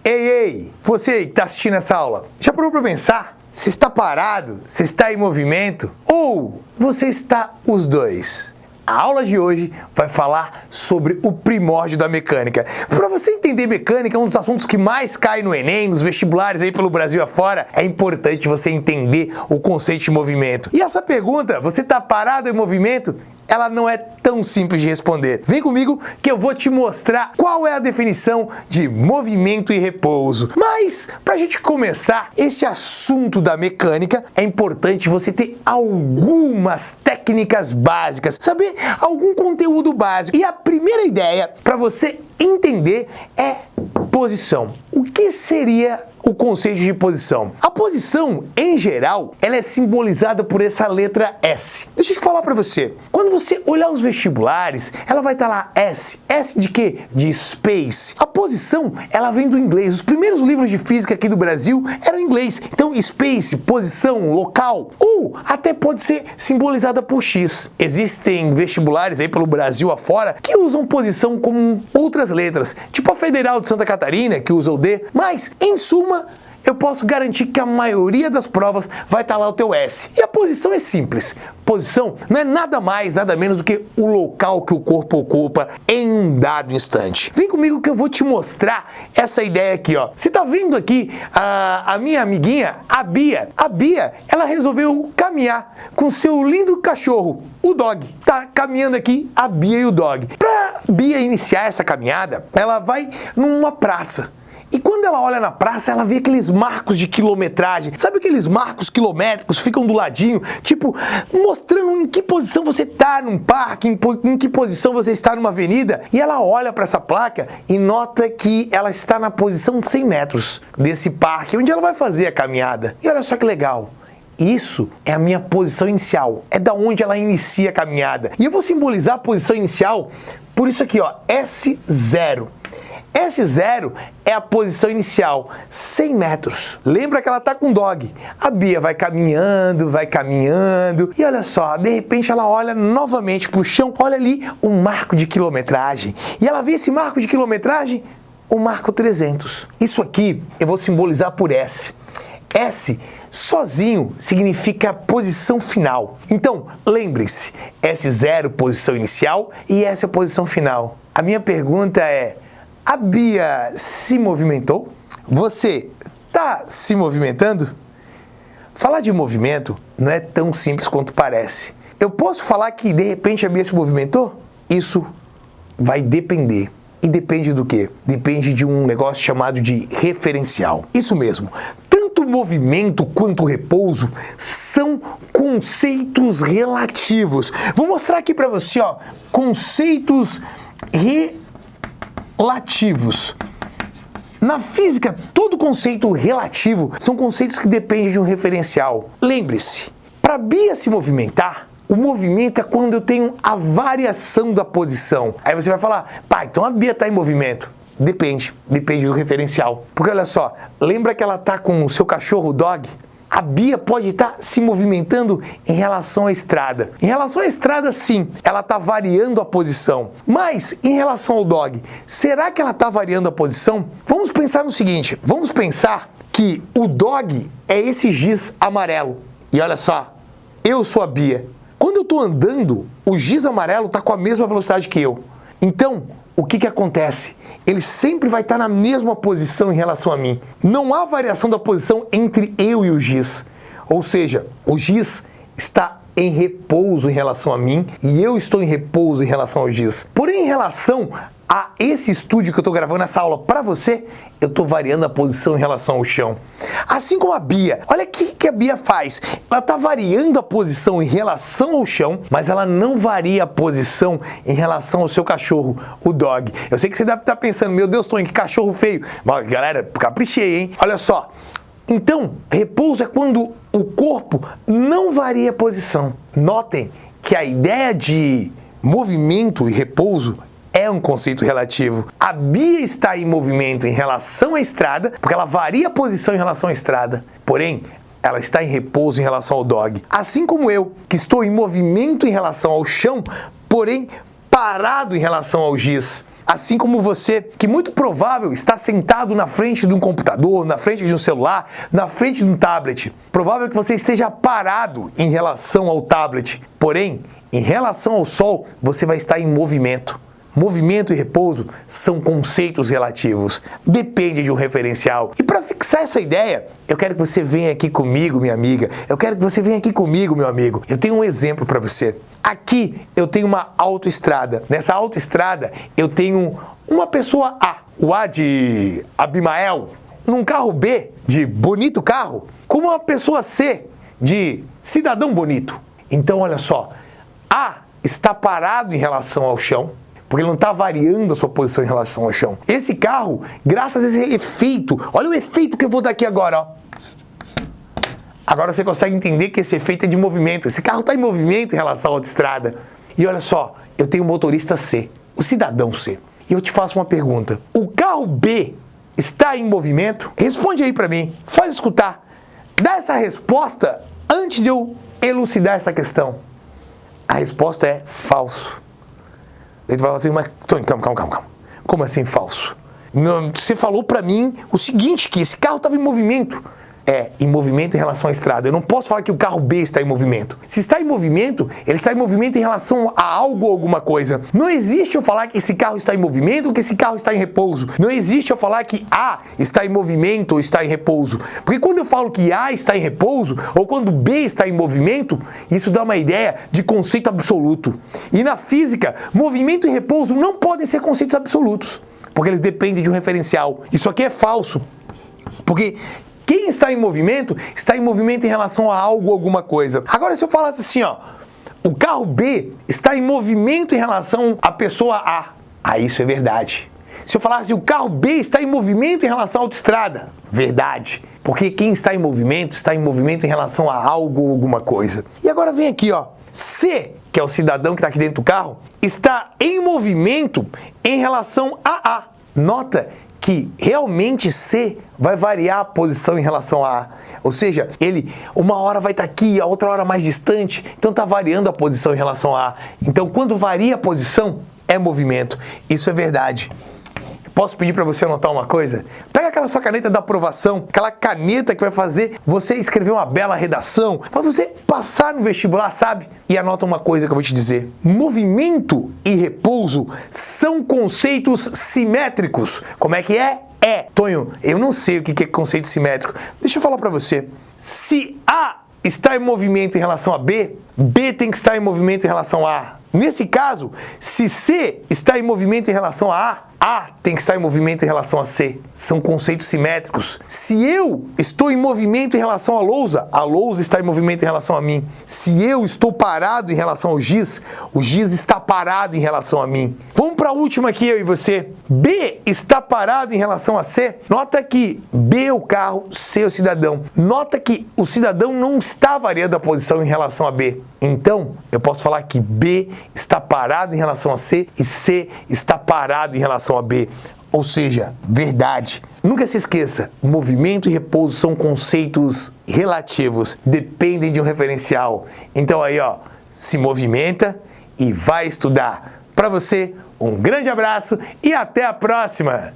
Ei, você aí que está assistindo essa aula, já parou para pensar? Você está parado? Você está em movimento? Ou você está os dois? A aula de hoje vai falar sobre o primórdio da mecânica. Para você entender mecânica, um dos assuntos que mais cai no Enem, nos vestibulares aí pelo Brasil afora, é importante você entender o conceito de movimento. E essa pergunta, você está parado em movimento? Ela não é tão simples de responder. Vem comigo que eu vou te mostrar qual é a definição de movimento e repouso. Mas, para a gente começar esse assunto da mecânica, é importante você ter algumas técnicas básicas, saber algum conteúdo básico. E a primeira ideia para você entender é posição. O que seria o conceito de posição? A posição, em geral, ela é simbolizada por essa letra S. Deixa eu te falar para você. Quando você olhar os vestibulares, ela vai estar lá S. S de quê? De space. A posição, ela vem do inglês. Os primeiros livros de física aqui do Brasil eram em inglês. Então, space, posição, local. Ou até pode ser simbolizada por X. Existem vestibulares aí pelo Brasil afora que usam posição como outras letras. Tipo a Federal de Santa Catarina, que usa o D. Mas, em suma, eu posso garantir que a maioria das provas vai estar lá o teu S. E a posição é simples. Posição não é nada mais, nada menos do que o local que o corpo ocupa em um dado instante. Vem comigo que eu vou te mostrar essa ideia aqui, ó. Você tá vendo aqui a minha amiguinha, a Bia. A Bia, ela resolveu caminhar com seu lindo cachorro, o Dog. Tá caminhando aqui a Bia e o Dog. Pra Bia iniciar essa caminhada, ela vai numa praça. E quando ela olha na praça, ela vê aqueles marcos de quilometragem. Sabe aqueles marcos quilométricos, ficam do ladinho, tipo, mostrando em que posição você está num parque, em que posição você está numa avenida. E ela olha para essa placa e nota que ela está na posição 100 metros desse parque, onde ela vai fazer a caminhada. E olha só que legal. Isso é a minha posição inicial, é da onde ela inicia a caminhada. E eu vou simbolizar a posição inicial por isso aqui, ó, S0. S0 é a posição inicial, 100 metros. Lembra que ela tá com o Dog. A Bia vai caminhando, e olha só, de repente ela olha novamente pro chão, olha ali o marco de quilometragem. E ela vê esse marco de quilometragem, o marco 300. Isso aqui eu vou simbolizar por S. S sozinho significa posição final. Então, lembre-se, S0 posição inicial e S é a posição final. A minha pergunta é: a Bia se movimentou? Você está se movimentando? Falar de movimento não é tão simples quanto parece. Eu posso falar que de repente a Bia se movimentou? Isso vai depender. E depende do quê? Depende de um negócio chamado de referencial. Isso mesmo. Tanto movimento quanto repouso são conceitos relativos. Vou mostrar aqui para você, ó, conceitos relativos. Na física, todo conceito relativo são conceitos que dependem de um referencial. Lembre-se, para Bia se movimentar, o movimento é quando eu tenho a variação da posição. Aí você vai falar, pá, então a Bia está em movimento. Depende do referencial. Porque olha só, lembra que ela está com o seu cachorro, o Dog? A Bia pode estar se movimentando em relação à estrada. Em relação à estrada, sim, ela está variando a posição. Mas, em relação ao Dog, será que ela está variando a posição? Vamos pensar no seguinte, vamos pensar que o Dog é esse giz amarelo. E olha só, eu sou a Bia. Quando eu estou andando, o giz amarelo está com a mesma velocidade que eu. Então, o que acontece? Ele sempre vai estar na mesma posição em relação a mim. Não há variação da posição entre eu e o giz. Ou seja, o giz está em repouso em relação a mim e eu estou em repouso em relação ao giz. Porém, em relação a esse estúdio que eu estou gravando essa aula para você, eu estou variando a posição em relação ao chão. Assim como a Bia. Olha o que a Bia faz. Ela está variando a posição em relação ao chão, mas ela não varia a posição em relação ao seu cachorro, o Dog. Eu sei que você deve estar pensando, meu Deus, Tony, que cachorro feio. Mas, galera, caprichei, hein? Olha só. Então, repouso é quando o corpo não varia a posição. Notem que a ideia de movimento e repouso é um conceito relativo. A Bia está em movimento em relação à estrada, porque ela varia a posição em relação à estrada. Porém, ela está em repouso em relação ao Dog. Assim como eu, que estou em movimento em relação ao chão, porém parado em relação ao giz. Assim como você, que muito provável está sentado na frente de um computador, na frente de um celular, na frente de um tablet. Provável que você esteja parado em relação ao tablet. Porém, em relação ao sol, você vai estar em movimento. Movimento e repouso são conceitos relativos, depende de um referencial. E para fixar essa ideia, eu quero que você venha aqui comigo, minha amiga. Eu quero que você venha aqui comigo, meu amigo. Eu tenho um exemplo para você. Aqui eu tenho uma autoestrada. Nessa autoestrada eu tenho uma pessoa A, o A de Abimael, num carro B de bonito carro, com uma pessoa C de cidadão bonito. Então olha só, A está parado em relação ao chão, porque ele não está variando a sua posição em relação ao chão. Esse carro, graças a esse efeito, olha o efeito que eu vou dar aqui agora, ó. Agora você consegue entender que esse efeito é de movimento. Esse carro está em movimento em relação à autoestrada. E olha só, eu tenho o motorista C, o cidadão C. E eu te faço uma pergunta. O carro B está em movimento? Responde aí para mim. Faz escutar. Dá essa resposta antes de eu elucidar essa questão. A resposta é falso. Ele vai falar assim, mas Tony, calma. Como assim falso? Não, você falou pra mim o seguinte, que esse carro estava em movimento. É, em movimento em relação à estrada. Eu não posso falar que o carro B está em movimento. Se está em movimento, ele está em movimento em relação a algo ou alguma coisa. Não existe eu falar que esse carro está em movimento ou que esse carro está em repouso. Não existe eu falar que A está em movimento ou está em repouso. Porque quando eu falo que A está em repouso ou quando B está em movimento, isso dá uma ideia de conceito absoluto. E na física, movimento e repouso não podem ser conceitos absolutos, porque eles dependem de um referencial. Isso aqui é falso. Porque quem está em movimento em relação a algo ou alguma coisa. Agora, se eu falasse assim, ó, o carro B está em movimento em relação à pessoa A. Aí isso é verdade. Se eu falasse o carro B está em movimento em relação à autoestrada. Verdade. Porque quem está em movimento em relação a algo ou alguma coisa. E agora vem aqui, ó. C, que é o cidadão que está aqui dentro do carro, está em movimento em relação a A. Nota que realmente C vai variar a posição em relação a A. Ou seja, ele uma hora vai estar aqui, a outra hora mais distante, então está variando a posição em relação a A. Então, quando varia a posição, é movimento. Isso é verdade. Posso pedir para você anotar uma coisa? Pega aquela sua caneta da aprovação, aquela caneta que vai fazer você escrever uma bela redação, para você passar no vestibular, sabe? E anota uma coisa que eu vou te dizer. Movimento e repouso são conceitos simétricos. Como é que é? Tonho, eu não sei o que é conceito simétrico. Deixa eu falar para você. Se A está em movimento em relação a B, B tem que estar em movimento em relação a A. Nesse caso, se C está em movimento em relação a A tem que estar em movimento em relação a C. São conceitos simétricos. Se eu estou em movimento em relação à lousa, a lousa está em movimento em relação a mim. Se eu estou parado em relação ao giz, o giz está parado em relação a mim. Vamos para a última aqui, eu e você. B está parado em relação a C. Nota que B é o carro, C é o cidadão. Nota que o cidadão não está variando a posição em relação a B. Então, eu posso falar que B está parado em relação a C e C está parado em relação a B. Ou seja, verdade. Nunca se esqueça, movimento e repouso são conceitos relativos, dependem de um referencial. Então aí, ó, se movimenta e vai estudar. Para você, um grande abraço e até a próxima!